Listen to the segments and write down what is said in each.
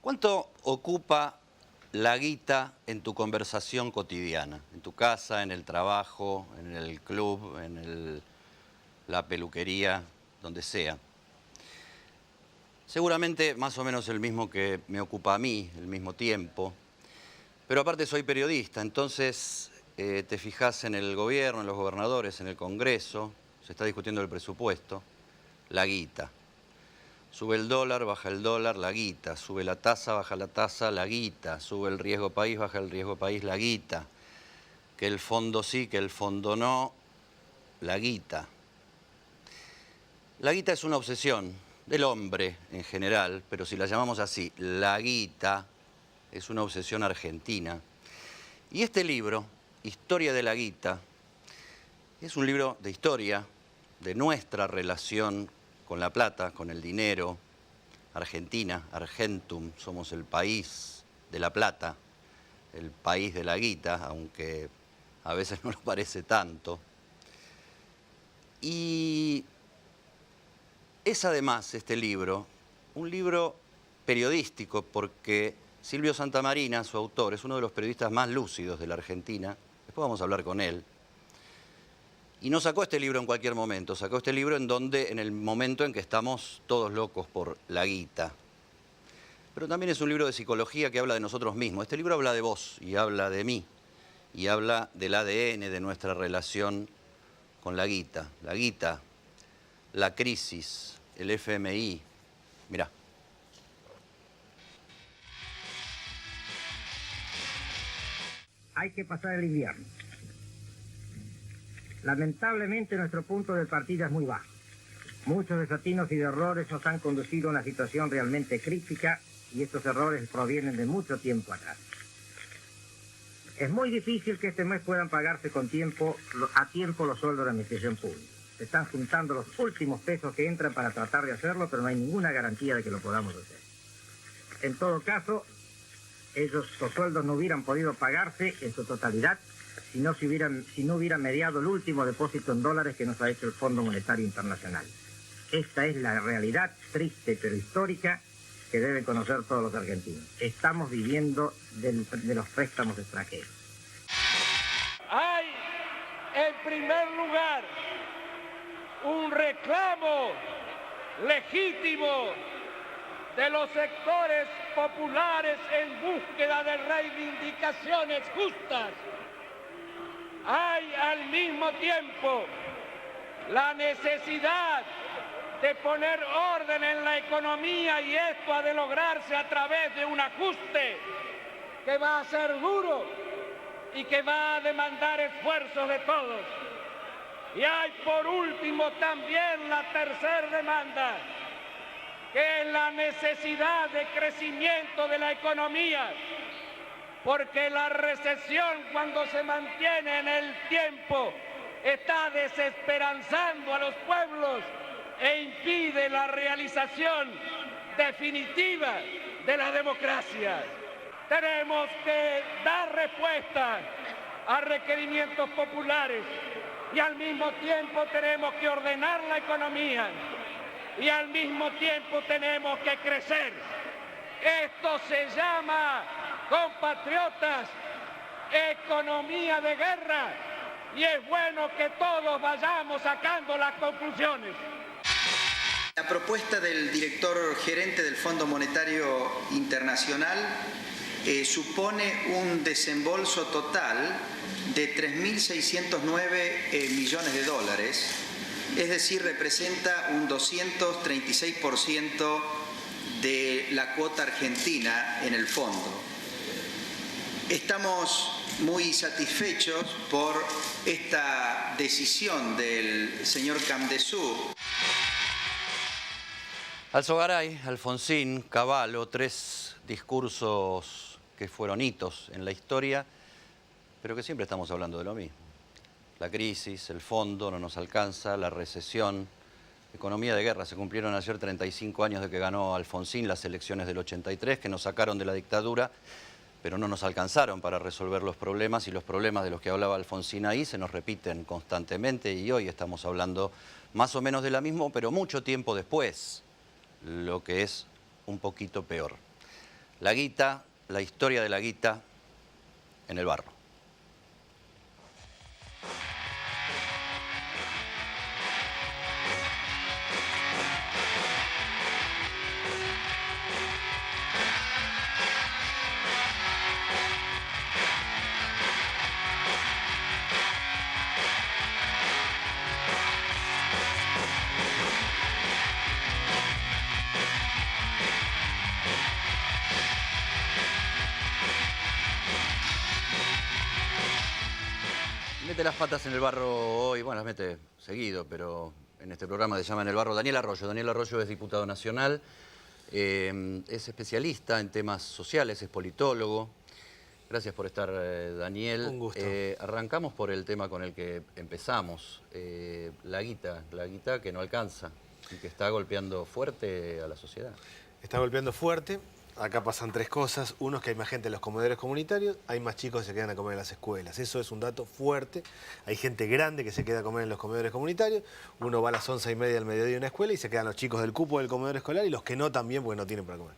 ¿Cuánto ocupa la guita en tu conversación cotidiana? En tu casa, en el trabajo, en el club, la peluquería, donde sea. Seguramente más o menos el mismo que me ocupa a mí, el mismo tiempo. Pero aparte soy periodista, entonces te fijas en el gobierno, en los gobernadores, en el Congreso, se está discutiendo el presupuesto, la guita. Sube el dólar, baja el dólar, la guita. Sube la tasa, baja la tasa, la guita. Sube el riesgo país, baja el riesgo país, la guita. Que el fondo sí, que el fondo no, la guita. La guita es una obsesión del hombre en general, pero si la llamamos así, la guita, es una obsesión argentina. Y este libro, Historia de la Guita, es un libro de historia, de nuestra relación con la plata, con el dinero. Argentina, Argentum, somos el país de la plata, el país de la guita, aunque a veces no lo parece tanto. Y es además este libro, un libro periodístico, porque Silvio Santamarina, su autor, es uno de los periodistas más lúcidos de la Argentina. Después vamos a hablar con él. Y no sacó este libro en cualquier momento, sacó este libro en el momento en que estamos todos locos por la guita. Pero también es un libro de psicología que habla de nosotros mismos. Este libro habla de vos y habla de mí y habla del ADN de nuestra relación con la guita, la crisis, el FMI. Mirá. Hay que pasar el invierno. Lamentablemente nuestro punto de partida es muy bajo. Muchos desatinos y de errores nos han conducido a una situación realmente crítica y estos errores provienen de mucho tiempo atrás. Es muy difícil que este mes puedan pagarse a tiempo los sueldos de la administración pública. Se están juntando los últimos pesos que entran para tratar de hacerlo, pero no hay ninguna garantía de que lo podamos hacer. En todo caso, los sueldos no hubieran podido pagarse en su totalidad si no hubiera mediado el último depósito en dólares que nos ha hecho el Fondo Monetario Internacional. Esta es la realidad triste pero histórica que deben conocer todos los argentinos. Estamos viviendo de los préstamos extranjeros. Hay, en primer lugar, un reclamo legítimo de los sectores populares en búsqueda de reivindicaciones justas. Hay al mismo tiempo la necesidad de poner orden en la economía y esto ha de lograrse a través de un ajuste que va a ser duro y que va a demandar esfuerzos de todos. Y hay por último también la tercera demanda, que es la necesidad de crecimiento de la economía, porque la recesión cuando se mantiene en el tiempo está desesperanzando a los pueblos e impide la realización definitiva de la democracia. Tenemos que dar respuesta a requerimientos populares y al mismo tiempo tenemos que ordenar la economía y al mismo tiempo tenemos que crecer. Esto se llama, compatriotas, economía de guerra y es bueno que todos vayamos sacando las conclusiones. La propuesta del director gerente del Fondo Monetario Internacional supone un desembolso total de 3.609 millones de dólares, es decir, representa un 236% de la cuota argentina en el fondo. Estamos muy satisfechos por esta decisión del señor Camdesú. Alzogaray, Alfonsín, Cavallo, tres discursos que fueron hitos en la historia, pero que siempre estamos hablando de lo mismo. La crisis, el fondo no nos alcanza, la recesión, economía de guerra. Se cumplieron ayer 35 años de que ganó Alfonsín las elecciones del 83, que nos sacaron de la dictadura, pero no nos alcanzaron para resolver los problemas, y los problemas de los que hablaba Alfonsín ahí se nos repiten constantemente, y hoy estamos hablando más o menos de la misma, pero mucho tiempo después, lo que es un poquito peor. La guita, la historia de la guita en el barro. Mete las patas en el barro hoy, bueno, las mete seguido, pero en este programa se llama En el barro Daniel Arroyo. Daniel Arroyo es diputado nacional, es especialista en temas sociales, es politólogo. Gracias por estar, Daniel. Un gusto. Arrancamos por el tema con el que empezamos, la guita que no alcanza y que está golpeando fuerte a la sociedad. Está golpeando fuerte. Acá pasan tres cosas. Uno es que hay más gente en los comedores comunitarios, hay más chicos que se quedan a comer en las escuelas. Eso es un dato fuerte. Hay gente grande que se queda a comer en los comedores comunitarios. Uno va a las 11:30 del mediodía a una escuela y se quedan los chicos del cupo del comedor escolar y los que no también porque no tienen para comer.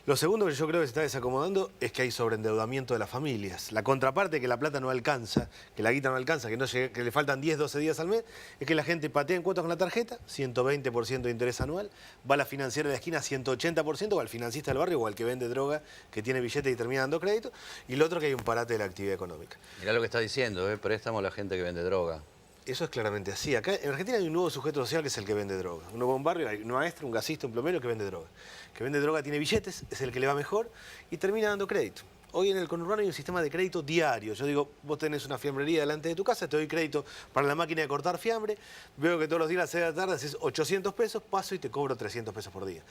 Lo segundo que yo creo que se está desacomodando es que hay sobreendeudamiento de las familias. La contraparte, que la plata no alcanza, que la guita no alcanza, que le faltan 10, 12 días al mes, es que la gente patea en cuotas con la tarjeta, 120% de interés anual, va a la financiera de la esquina 180%, o al financista del barrio, o al que vende droga, que tiene billete y termina dando crédito, y lo otro que hay un parate de la actividad económica. Mirá lo que está diciendo, préstamo a la gente que vende droga. Eso es claramente así. Acá en Argentina hay un nuevo sujeto social que es el que vende droga. Uno va a un barrio, hay un maestro, un gasista, un plomero que vende droga. Que vende droga tiene billetes, es el que le va mejor y termina dando crédito. Hoy en el conurbano hay un sistema de crédito diario. Yo digo, vos tenés una fiambrería delante de tu casa, te doy crédito para la máquina de cortar fiambre, veo que todos los días a las 6 de la tarde haces 800 pesos, paso y te cobro 300 pesos por día.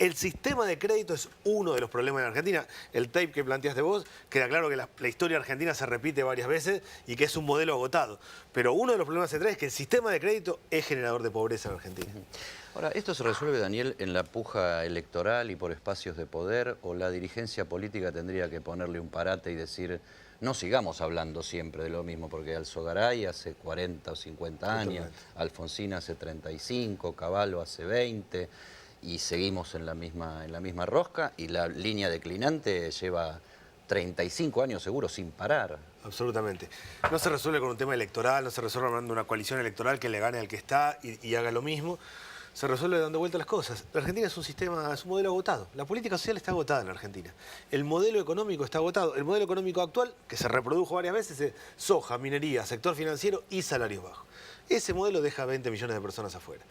El sistema de crédito es uno de los problemas en Argentina. El tape que planteaste vos, queda claro que la historia argentina se repite varias veces y que es un modelo agotado. Pero uno de los problemas que se trae es que el sistema de crédito es generador de pobreza en Argentina. Ahora, ¿esto se resuelve, Daniel, en la puja electoral y por espacios de poder, o la dirigencia política tendría que ponerle un parate y decir, no sigamos hablando siempre de lo mismo, porque Alzogaray hace 40 o 50 años, Alfonsín hace 35, Cavallo hace 20, y seguimos en la misma rosca, y la línea declinante lleva 35 años seguro sin parar? Absolutamente. No se resuelve con un tema electoral, no se resuelve armando una coalición electoral que le gane al que está y haga lo mismo. Se resuelve dando vuelta a las cosas. La Argentina es un sistema, es un modelo agotado. La política social está agotada en la Argentina. El modelo económico está agotado. El modelo económico actual, que se reprodujo varias veces, es soja, minería, sector financiero y salarios bajos. Ese modelo deja 20 millones de personas afuera.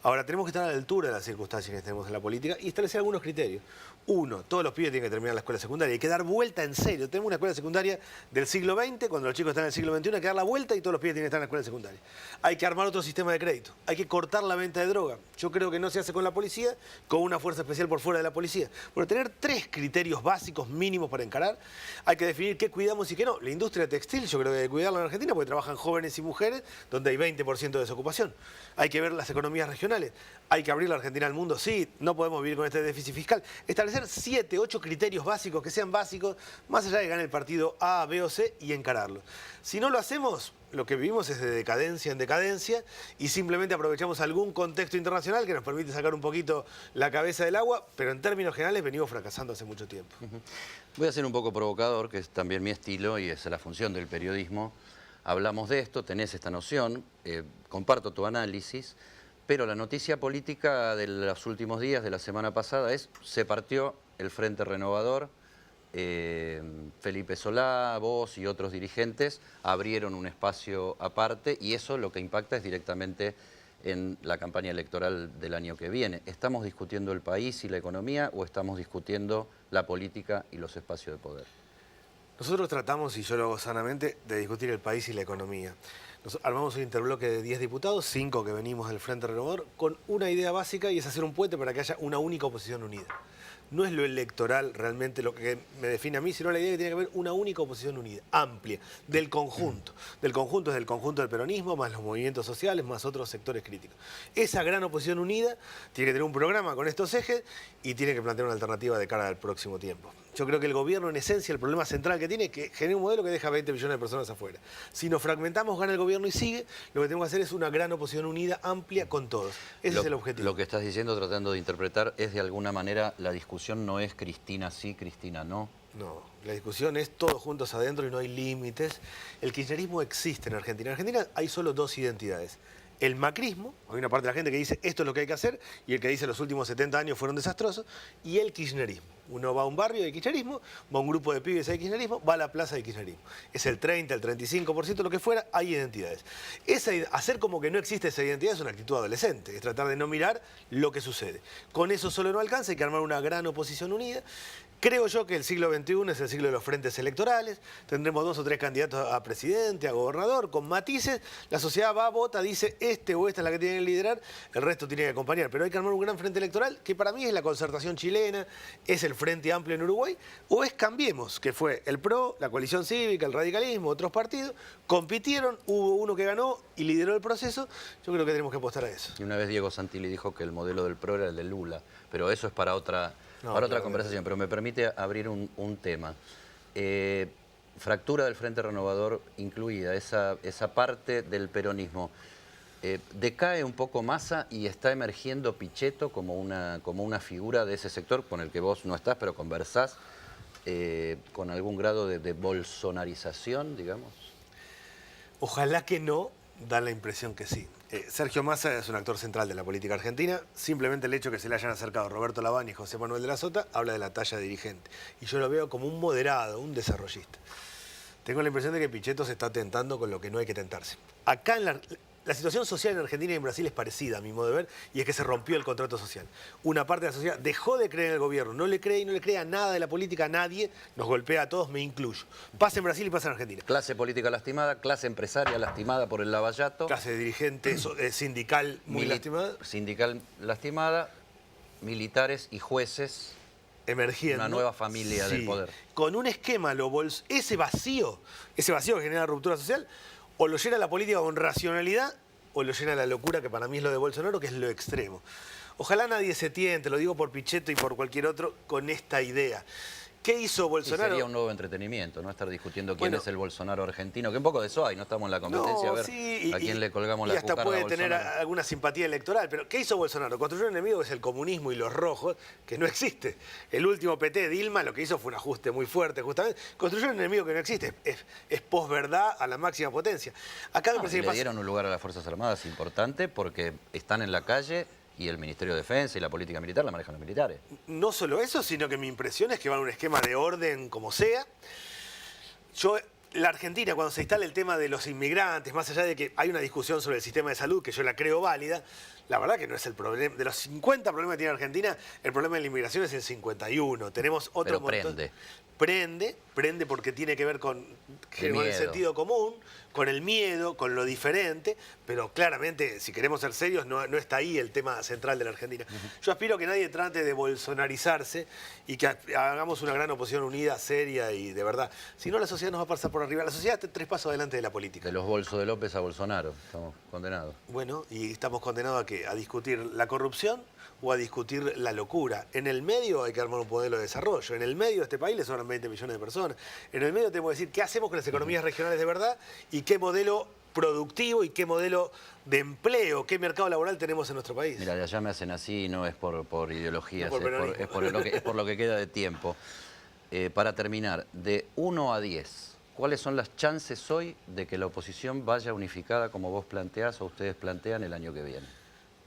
Ahora, tenemos que estar a la altura de las circunstancias que tenemos en la política y establecer algunos criterios. Uno, todos los pibes tienen que terminar la escuela secundaria. Hay que dar vuelta en serio. Tenemos una escuela secundaria del siglo XX, cuando los chicos están en el siglo XXI, hay que dar la vuelta y todos los pibes tienen que estar en la escuela secundaria. Hay que armar otro sistema de crédito. Hay que cortar la venta de droga. Yo creo que no se hace con la policía, con una fuerza especial por fuera de la policía. Por tener 3 criterios básicos mínimos para encarar, hay que definir qué cuidamos y qué no. La industria textil, yo creo que hay que cuidarla en Argentina porque trabajan jóvenes y mujeres, donde hay 20% de desocupación. Hay que ver las economías regionales. Hay que abrir la Argentina al mundo. Sí, no podemos vivir con este déficit fiscal. Establecer 7, 8 criterios básicos, que sean básicos, más allá de que gane el partido A, B o C, y encararlo. Si no lo hacemos, lo que vivimos es de decadencia en decadencia y simplemente aprovechamos algún contexto internacional que nos permite sacar un poquito la cabeza del agua, pero en términos generales venimos fracasando hace mucho tiempo. Voy a ser un poco provocador, que es también mi estilo y es la función del periodismo. Hablamos de esto, tenés esta noción, comparto tu análisis, pero la noticia política de los últimos días, de la semana pasada, es se partió el Frente Renovador. Felipe Solá, vos y otros dirigentes abrieron un espacio aparte y eso lo que impacta es directamente en la campaña electoral del año que viene. ¿Estamos discutiendo el país y la economía o estamos discutiendo la política y los espacios de poder? Nosotros tratamos, y yo lo hago sanamente, de discutir el país y la economía. Nos armamos un interbloque de 10 diputados, 5 que venimos del Frente Renovador, con una idea básica y es hacer un puente para que haya una única oposición unida. No es lo electoral realmente lo que me define a mí, sino la idea de que tiene que haber una única oposición unida, amplia, del conjunto. Del conjunto es del conjunto del peronismo, más los movimientos sociales, más otros sectores críticos. Esa gran oposición unida tiene que tener un programa con estos ejes y tiene que plantear una alternativa de cara al próximo tiempo. Yo creo que el gobierno, en esencia, el problema central que tiene es que genera un modelo que deja 20 millones de personas afuera. Si nos fragmentamos, gana el gobierno y sigue, lo que tenemos que hacer es una gran oposición unida, amplia, con todos. Ese es el objetivo. Lo que estás diciendo, tratando de interpretar, es de alguna manera la discusión discusión no es Cristina sí, Cristina no. No, la discusión es todos juntos adentro y no hay límites. El kirchnerismo existe en Argentina. En Argentina hay solo dos identidades. El macrismo, hay una parte de la gente que dice esto es lo que hay que hacer, y el que dice los últimos 70 años fueron desastrosos, y el kirchnerismo. Uno va a un barrio de kirchnerismo, va a un grupo de pibes de kirchnerismo, va a la plaza de kirchnerismo. Es el 30, el 35%, lo que fuera, hay identidades. Hacer como que no existe esa identidad es una actitud adolescente, es tratar de no mirar lo que sucede. Con eso solo no alcanza, hay que armar una gran oposición unida. Creo yo que el siglo XXI es el siglo de los frentes electorales, tendremos 2 o 3 candidatos a presidente, a gobernador, con matices, la sociedad va, vota, dice este o esta es la que tiene que liderar, el resto tiene que acompañar, pero hay que armar un gran frente electoral que para mí es la concertación chilena, es el Frente Amplio en Uruguay, o es Cambiemos, que fue el PRO, la coalición cívica, el radicalismo, otros partidos, compitieron, hubo uno que ganó y lideró el proceso, yo creo que tenemos que apostar a eso. Y una vez Diego Santilli dijo que el modelo del PRO era el de Lula, pero eso es para otra conversación, pero me permite abrir un tema. Fractura del Frente Renovador incluida, esa parte del peronismo. Decae un poco Massa y está emergiendo Pichetto como una figura de ese sector con el que vos no estás, pero conversás con algún grado de bolsonarización, digamos. Ojalá que no, da la impresión que sí. Sergio Massa es un actor central de la política argentina. Simplemente el hecho que se le hayan acercado Roberto Lavagna y José Manuel de la Sota habla de la talla de dirigente. Y yo lo veo como un moderado, un desarrollista. Tengo la impresión de que Pichetto se está tentando con lo que no hay que tentarse. Acá en la situación social en Argentina y en Brasil es parecida, a mi modo de ver, y es que se rompió el contrato social. Una parte de la sociedad dejó de creer en el gobierno, no le cree y no le cree a nada de la política, a nadie, nos golpea a todos, me incluyo. Pasa en Brasil y pasa en Argentina. Clase política lastimada, clase empresaria lastimada por el lavallato. Clase de dirigente sindical muy lastimada. Sindical lastimada, militares y jueces emergiendo. Una nueva familia del poder. Con un esquema, ese vacío que genera ruptura social, o lo llena la política con racionalidad, o lo llena la locura, que para mí es lo de Bolsonaro, que es lo extremo. Ojalá nadie se tiente, lo digo por Pichetto y por cualquier otro, con esta idea. ¿Qué hizo Bolsonaro? Y sería un nuevo entretenimiento, ¿no? Estar discutiendo quién es el Bolsonaro argentino, que un poco de eso hay, no estamos en la competencia, a ver a quién le colgamos la cucarda a Bolsonaro. Y hasta puede tener alguna simpatía electoral, pero ¿qué hizo Bolsonaro? Construyó un enemigo que es el comunismo y los rojos, que no existe. El último PT, Dilma, lo que hizo fue un ajuste muy fuerte, justamente. Construyó un enemigo que no existe, es posverdad a la máxima potencia. Acá me parece que le dieron un lugar a las Fuerzas Armadas importante porque están en la calle. Y el Ministerio de Defensa y la política militar la manejan los militares. No solo eso, sino que mi impresión es que van a un esquema de orden como sea. La Argentina, cuando se instala el tema de los inmigrantes, más allá de que hay una discusión sobre el sistema de salud, que yo la creo válida, la verdad que no es el problema. De los 50 problemas que tiene Argentina, el problema de la inmigración es el 51. Tenemos otro montón. Prende porque tiene que ver con el sentido común, con el miedo, con lo diferente, pero claramente, si queremos ser serios, no está ahí el tema central de la Argentina. Yo aspiro a que nadie trate de bolsonarizarse y que hagamos una gran oposición unida, seria y de verdad. Si no, la sociedad nos va a pasar por arriba. La sociedad está 3 pasos adelante de la política. De los bolsos de López a Bolsonaro, estamos condenados. Bueno, y estamos condenados a discutir la corrupción o a discutir la locura. En el medio hay que armar un modelo de desarrollo. En el medio de este país le sobran 20 millones de personas. En el medio tenemos que decir qué hacemos con las economías regionales de verdad y qué modelo productivo y qué modelo de empleo, qué mercado laboral tenemos en nuestro país. Mira, de allá me hacen así y no es por ideologías, es por lo que queda de tiempo. Para terminar, de 1 a 10, ¿cuáles son las chances hoy de que la oposición vaya unificada como vos planteás o ustedes plantean el año que viene?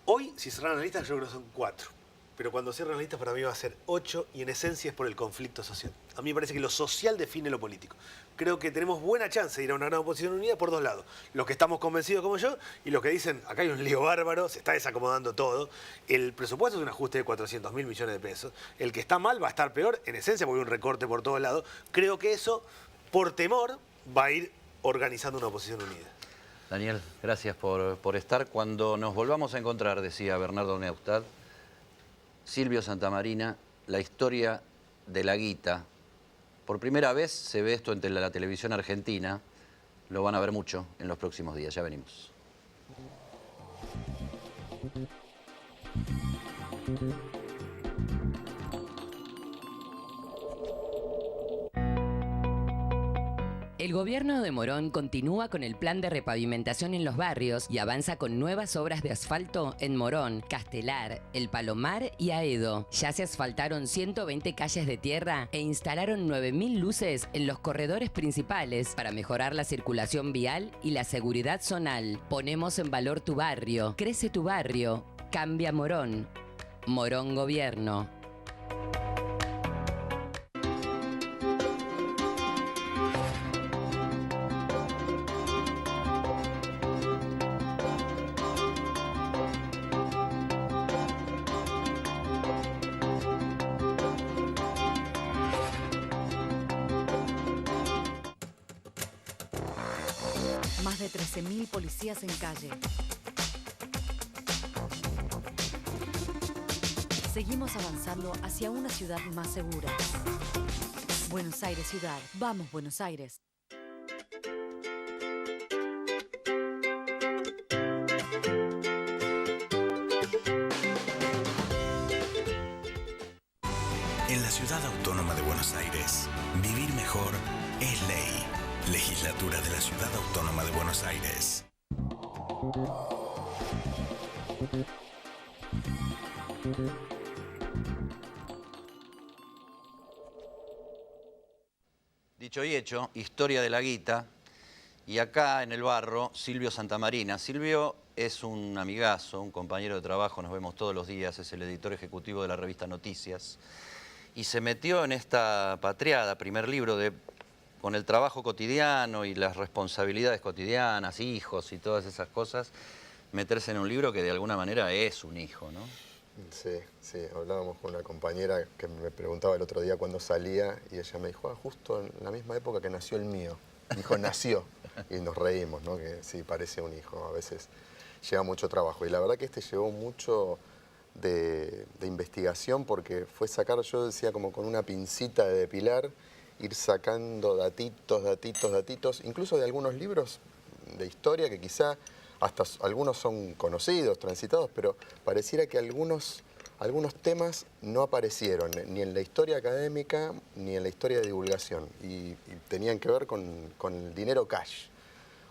Hoy, si cerran las listas, yo creo que son 4. Pero cuando cierran las listas para mí va a ser 8 y en esencia es por el conflicto social. A mí me parece que lo social define lo político. Creo que tenemos buena chance de ir a una gran oposición unida por 2 lados. Los que estamos convencidos como yo y los que dicen, acá hay un lío bárbaro, se está desacomodando todo. El presupuesto es un ajuste de 400.000 millones de pesos. El que está mal va a estar peor, en esencia porque hay un recorte por todos lados. Creo que eso, por temor, va a ir organizando una oposición unida. Daniel, gracias por estar. Cuando nos volvamos a encontrar, decía Bernardo Neustadt, Silvio Santamarina, la historia de la guita. Por primera vez se ve esto en la televisión argentina. Lo van a ver mucho en los próximos días. Ya venimos. El El gobierno de Morón continúa con el plan de repavimentación en los barrios y avanza con nuevas obras de asfalto en Morón, Castelar, El Palomar y Aedo. Ya se asfaltaron 120 calles de tierra e instalaron 9.000 luces en los corredores principales para mejorar la circulación vial y la seguridad zonal. Ponemos en valor tu barrio, crece tu barrio, cambia Morón. Morón Gobierno. Más de 13.000 policías en calle. Seguimos avanzando hacia una ciudad más segura. Buenos Aires ciudad. Vamos, Buenos Aires. En la Ciudad Autónoma de Buenos Aires, vivir mejor es ley. Legislatura de la Ciudad Autónoma de Buenos Aires. Dicho y hecho, historia de la guita. Y acá en el barro, Silvio Santamarina. Silvio es un amigazo, un compañero de trabajo, nos vemos todos los días, es el editor ejecutivo de la revista Noticias. Y se metió en esta patriada, primer libro con el trabajo cotidiano y las responsabilidades cotidianas, hijos y todas esas cosas, meterse en un libro que de alguna manera es un hijo, ¿no? Sí, sí, hablábamos con una compañera que me preguntaba el otro día cuándo salía y ella me dijo, justo en la misma época que nació el mío. Dijo, nació. Y nos reímos, ¿no? Que sí, parece un hijo, a veces lleva mucho trabajo. Y la verdad que llevó mucho de investigación porque fue sacar, yo decía, como con una pincita de depilar, ir sacando datitos, incluso de algunos libros de historia que quizá hasta algunos son conocidos, transitados, pero pareciera que algunos temas no aparecieron ni en la historia académica ni en la historia de divulgación y tenían que ver con el dinero cash.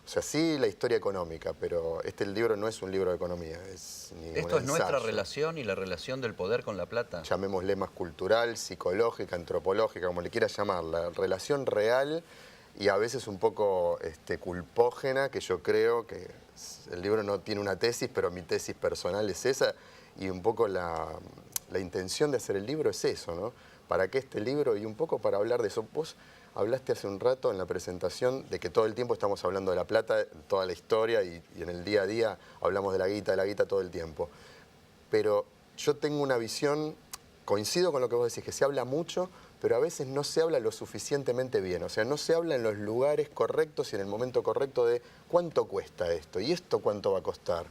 O sea, sí la historia económica, pero este libro no es un libro de economía, es ni Esto es nuestra relación y la relación del poder con la plata. Llamémosle más cultural, psicológica, antropológica, como le quieras llamar, la relación real y a veces un poco culpógena, que yo creo que el libro no tiene una tesis, pero mi tesis personal es esa, y un poco la intención de hacer el libro es eso, ¿no? ¿Para qué este libro? Y un poco para hablar de eso. Vos hablaste hace un rato en la presentación de que todo el tiempo estamos hablando de la plata, toda la historia, y en el día a día hablamos de la guita todo el tiempo. Pero yo tengo una visión, coincido con lo que vos decís, que se habla mucho, pero a veces no se habla lo suficientemente bien. O sea, no se habla en los lugares correctos y en el momento correcto de cuánto cuesta esto y esto cuánto va a costar.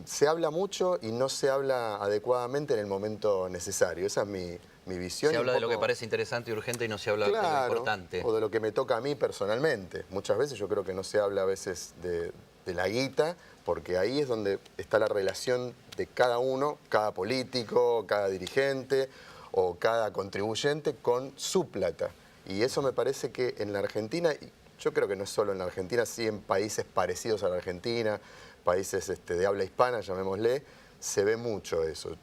Se habla mucho y no se habla adecuadamente en el momento necesario. Esa es mi visión. Se habla de lo que parece interesante y urgente y no se habla de lo importante. O de lo que me toca a mí personalmente. Muchas veces yo creo que no se habla a veces de la guita, porque ahí es donde está la relación de cada uno, cada político, cada dirigente o cada contribuyente con su plata. Y eso me parece que en la Argentina, yo creo que no es solo en la Argentina, sí en países parecidos a la Argentina, países de habla hispana, llamémosle, se ve mucho eso.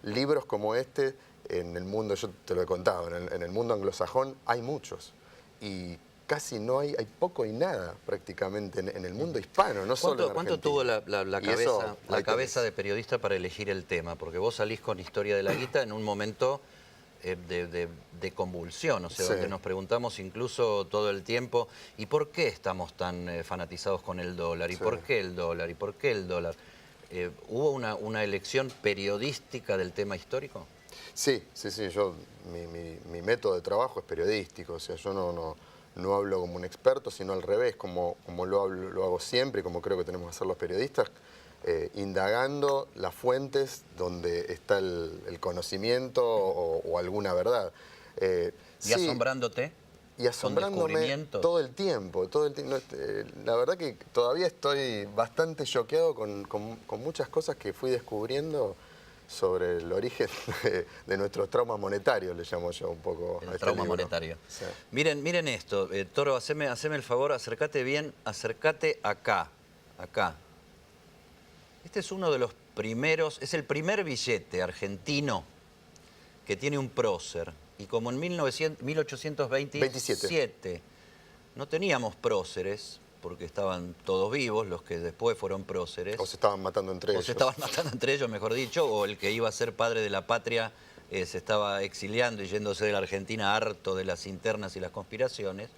Libros como este, en el mundo, yo te lo he contado, en el mundo anglosajón hay muchos. Y casi no hay poco y nada prácticamente en el mundo hispano, no solo en Argentina. ¿Cuánto tuvo la cabeza de periodista para elegir el tema? Porque vos salís con Historia de la Guita en un momento de convulsión, o sea, donde nos preguntamos incluso todo el tiempo, ¿y por qué estamos tan fanatizados con el dólar? ¿Y por qué el dólar? ¿Y por qué el dólar? ¿Hubo una elección periodística del tema histórico? Sí, mi método de trabajo es periodístico, o sea, yo no hablo como un experto, sino al revés, como lo hago siempre y como creo que tenemos que hacer los periodistas, indagando las fuentes donde está el conocimiento o alguna verdad. ¿Y asombrándote? Y asombrándome todo el tiempo. La verdad que todavía estoy bastante choqueado con muchas cosas que fui descubriendo sobre el origen de nuestros traumas monetarios, le llamo yo un poco a El este trauma libro. monetario. Sí. Miren esto, Toro, haceme el favor, acércate bien, acércate acá. Este es uno de los primeros, es el primer billete argentino que tiene un prócer. Y como en 1827 no teníamos próceres, porque estaban todos vivos, los que después fueron próceres. O se estaban matando entre ellos. O se estaban matando entre ellos, mejor dicho, o el que iba a ser padre de la patria se estaba exiliando y yéndose de la Argentina harto de las internas y las conspiraciones.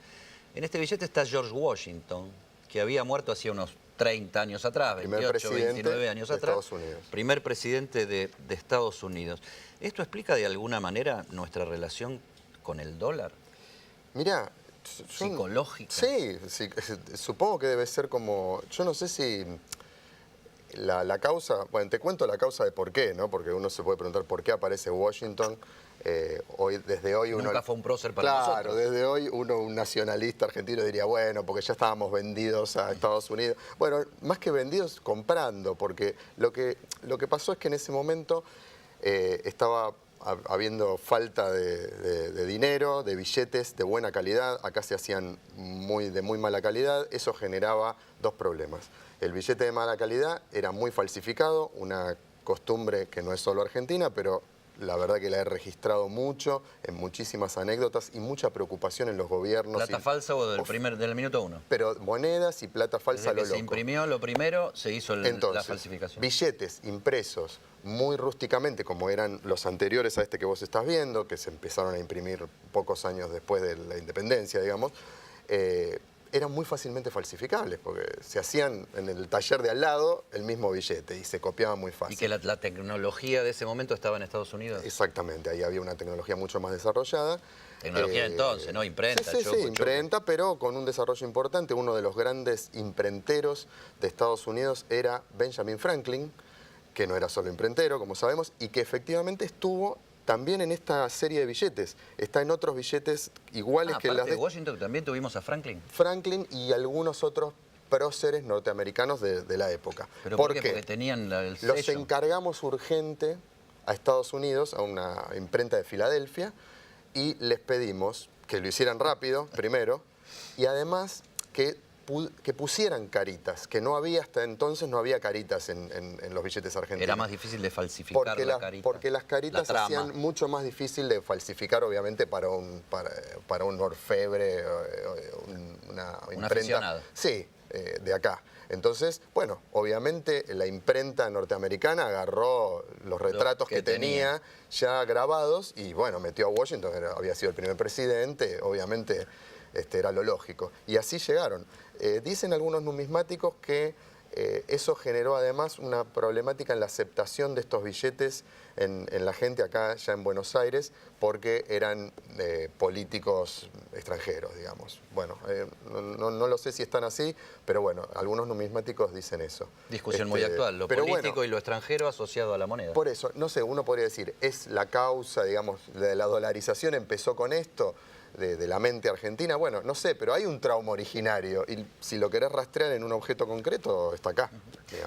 En este billete está George Washington, que había muerto hacía unos 30 años atrás, 28, 29 años atrás. Estados Unidos. Primer presidente de Estados Unidos. ¿Esto explica de alguna manera nuestra relación con el dólar? Mirá, psicológica. Sí, supongo que debe ser como... Yo no sé si la causa... Bueno, te cuento la causa de por qué, ¿no? Porque uno se puede preguntar por qué aparece Washington. Desde hoy uno... Nunca fue un prócer para nosotros. Claro, desde hoy uno, un nacionalista argentino, diría, bueno, porque ya estábamos vendidos a Estados Unidos. Bueno, más que vendidos, comprando, porque lo que pasó es que en ese momento estaba habiendo falta de dinero, de billetes de buena calidad. Acá se hacían de muy mala calidad. Eso generaba dos problemas. El billete de mala calidad era muy falsificado, una costumbre que no es solo argentina, pero la verdad que la he registrado mucho, en muchísimas anécdotas y mucha preocupación en los gobiernos. ¿Plata falsa o del minuto uno? Pero monedas y plata falsa Desde lo que loco. se imprimió lo primero, se hizo la falsificación. Billetes impresos muy rústicamente, como eran los anteriores a este que vos estás viendo, que se empezaron a imprimir pocos años después de la independencia, digamos, eran muy fácilmente falsificables, porque se hacían en el taller de al lado el mismo billete y se copiaba muy fácil. ¿Y que la tecnología de ese momento estaba en Estados Unidos? Exactamente, ahí había una tecnología mucho más desarrollada. Tecnología entonces, ¿no? Imprenta. Sí, imprenta, pero con un desarrollo importante. Uno de los grandes imprenteros de Estados Unidos era Benjamin Franklin, que no era solo imprentero, como sabemos, y que efectivamente estuvo también en esta serie de billetes. Está en otros billetes iguales que las de Washington también tuvimos a Franklin. Franklin y algunos otros próceres norteamericanos de la época. ¿Pero por qué? Porque tenían el sello. Los encargamos urgente a Estados Unidos, a una imprenta de Filadelfia, y les pedimos que lo hicieran rápido, primero, y además que pusieran caritas, que no había hasta entonces, no había caritas en los billetes argentinos. Era más difícil de falsificar la carita. Porque las caritas se hacían mucho más difícil de falsificar, obviamente, para un orfebre, una imprenta. Aficionado. Sí, de acá. Entonces, bueno, obviamente la imprenta norteamericana agarró los retratos que tenía ya grabados y, bueno, metió a Washington, había sido el primer presidente, obviamente era lo lógico. Y así llegaron. Dicen algunos numismáticos que eso generó además una problemática en la aceptación de estos billetes en la gente acá ya en Buenos Aires, porque eran políticos extranjeros, digamos. Bueno, no lo sé si están así, pero bueno, algunos numismáticos dicen eso. Discusión muy actual, lo político y lo extranjero asociado a la moneda. Por eso, no sé, uno podría decir, ¿es la causa, digamos, de la dolarización empezó con esto? De la mente argentina, bueno, no sé, pero hay un trauma originario y si lo querés rastrear en un objeto concreto, está acá.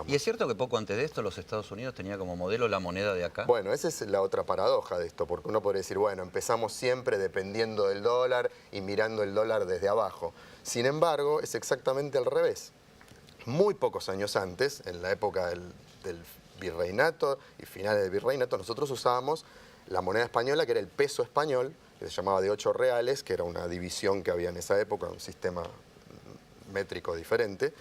¿Y es cierto que poco antes de esto los Estados Unidos tenía como modelo la moneda de acá? Bueno, esa es la otra paradoja de esto, porque uno podría decir, bueno, empezamos siempre dependiendo del dólar y mirando el dólar desde abajo. Sin embargo, es exactamente al revés. Muy pocos años antes, en la época del virreinato y finales del virreinato, nosotros usábamos la moneda española, que era el peso español, que se llamaba de 8 reales, que era una división que había en esa época, un sistema métrico diferente.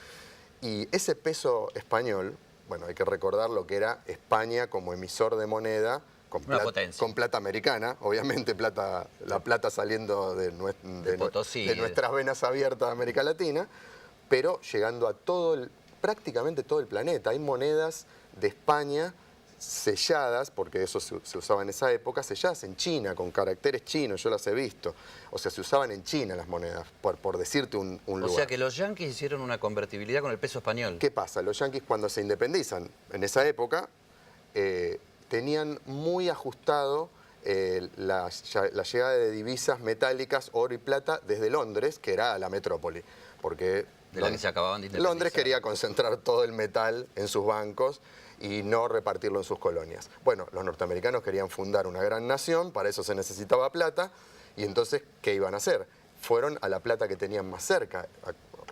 Y ese peso español, bueno, hay que recordar lo que era España como emisor de moneda, con plata americana, obviamente la plata saliendo de nuestras venas abiertas de América Latina, pero llegando a prácticamente todo el planeta. Hay monedas de España selladas, porque eso se usaba en esa época, selladas en China, con caracteres chinos, yo las he visto. O sea, se usaban en China las monedas, por decirte un lugar. O sea que los yanquis hicieron una convertibilidad con el peso español. ¿Qué pasa? Los yanquis cuando se independizan, en esa época, tenían muy ajustado la llegada de divisas metálicas, oro y plata, desde Londres, que era la metrópoli. Porque de la que se acababan de independizar. Londres quería concentrar todo el metal en sus bancos y no repartirlo en sus colonias. Bueno, los norteamericanos querían fundar una gran nación, para eso se necesitaba plata, y entonces, ¿qué iban a hacer? Fueron a la plata que tenían más cerca.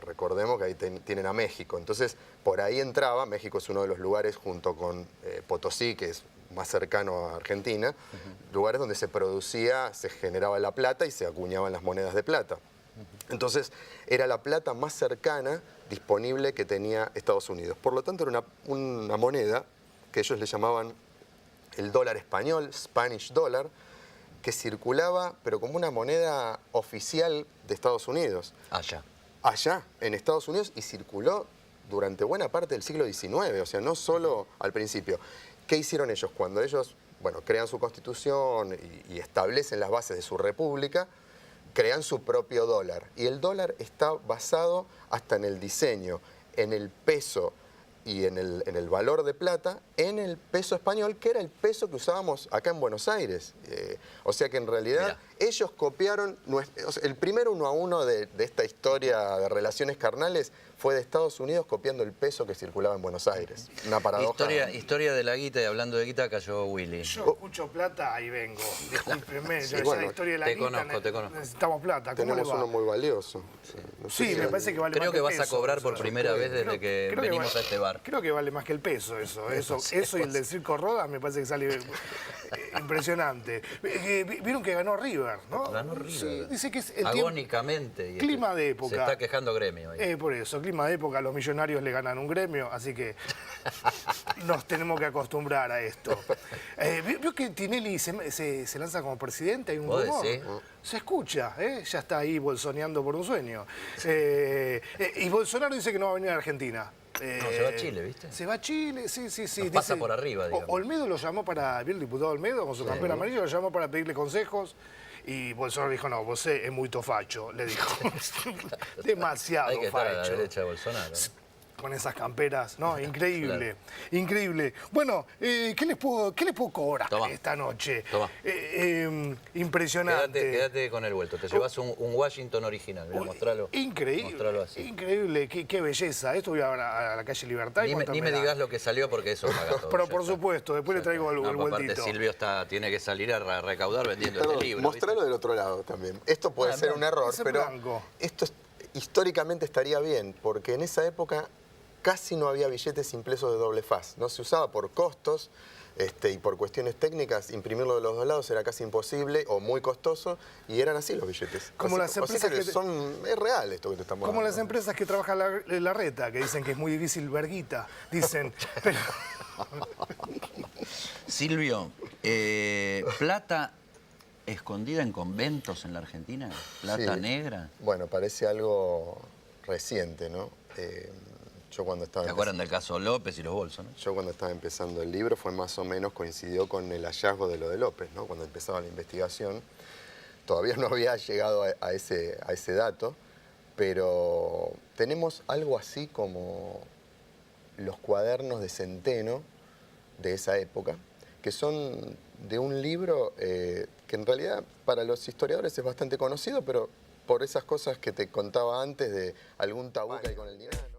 Recordemos que ahí tienen a México. Entonces, por ahí entraba, México es uno de los lugares junto con Potosí, que es más cercano a Argentina, lugares donde se producía, se generaba la plata y se acuñaban las monedas de plata. Entonces, era la plata más cercana disponible que tenía Estados Unidos. Por lo tanto, era una moneda que ellos le llamaban el dólar español, Spanish dollar, que circulaba, pero como una moneda oficial de Estados Unidos. Allá, en Estados Unidos, y circuló durante buena parte del siglo XIX, o sea, no solo al principio. ¿Qué hicieron ellos? Cuando ellos, bueno, crean su constitución y establecen las bases de su república, crean su propio dólar. Y el dólar está basado hasta en el diseño, en el peso y en el valor de plata, en el peso español, que era el peso que usábamos acá en Buenos Aires. O sea que en realidad ellos copiaron, el primer 1 a 1 de esta historia de relaciones carnales fue de Estados Unidos copiando el peso que circulaba en Buenos Aires. Una paradoja. Historia de la guita, y hablando de guita cayó Willy. Yo escucho plata y vengo. Discúlpeme, Sí, yo bueno, la historia de la guita, te conozco. necesitamos plata. ¿Cómo Tenemos le va? uno muy valioso. No sé Sí, si me parece que vale Creo más que el vas a peso, cobrar eso. por primera vez desde que creo venimos a este bar. Creo que vale más que el peso eso y el del Circo Rodas me parece que sale impresionante. Vieron que ganó River, ¿no? Ganó River. Sí, dice que es el agónicamente. clima de época. Se está quejando Gremio ahí. Por eso, clima de época, los millonarios le ganan un gremio, así que nos tenemos que acostumbrar a esto. ¿Vio que Tinelli se lanza como presidente? Hay un ¿Vos rumor. decís? Se escucha, ya está ahí bolsoneando por un sueño. Y Bolsonaro dice que no va a venir a Argentina. No, se va a Chile, ¿viste? Se va a Chile, sí. Nos pasa por arriba, digamos. Olmedo lo llamó para, ¿vio el diputado Olmedo con su campera amarilla? Lo llamó para pedirle consejos. Y Bolsonaro dijo, no, vos es muy tofacho, le dijo. Demasiado Hay que estar facho. a la derecha de Bolsonaro, ¿no? Con esas camperas, ¿no? Increíble, increíble. Bueno, ¿qué les puedo cobrar esta noche? Toma. Impresionante. Quédate con el vuelto. Te llevas un Washington original. Mira, mostralo. Increíble. Mostralo así. Increíble, qué belleza. Esto voy a la calle Libertad. Ni me digas lo que salió porque eso paga todo. Pero por supuesto, después le traigo el vueltito. Aparte Silvio tiene que salir a recaudar vendiendo este libro. Mostralo del otro lado también. Esto puede ser un error, pero esto históricamente estaría bien, porque en esa época casi no había billetes impresos de doble faz. No se usaba por costos y por cuestiones técnicas. Imprimirlo de los dos lados era casi imposible o muy costoso, y eran así los billetes. Como las empresas es real esto que te estamos Como hablando. las empresas que trabajan la reta, que dicen que es muy difícil verguita. Dicen, pero... Silvio, plata escondida en conventos en la Argentina, plata negra. Bueno, parece algo reciente, ¿no? Yo cuando estaba... ¿Te acuerdan del caso López y los bolsos, no? Yo cuando estaba empezando el libro fue más o menos, coincidió con el hallazgo de lo de López, ¿no? Cuando empezaba la investigación. Todavía no había llegado a ese dato, pero tenemos algo así como los cuadernos de Centeno de esa época, que son de un libro que en realidad para los historiadores es bastante conocido, pero por esas cosas que te contaba antes de algún tabú que hay con el dinero.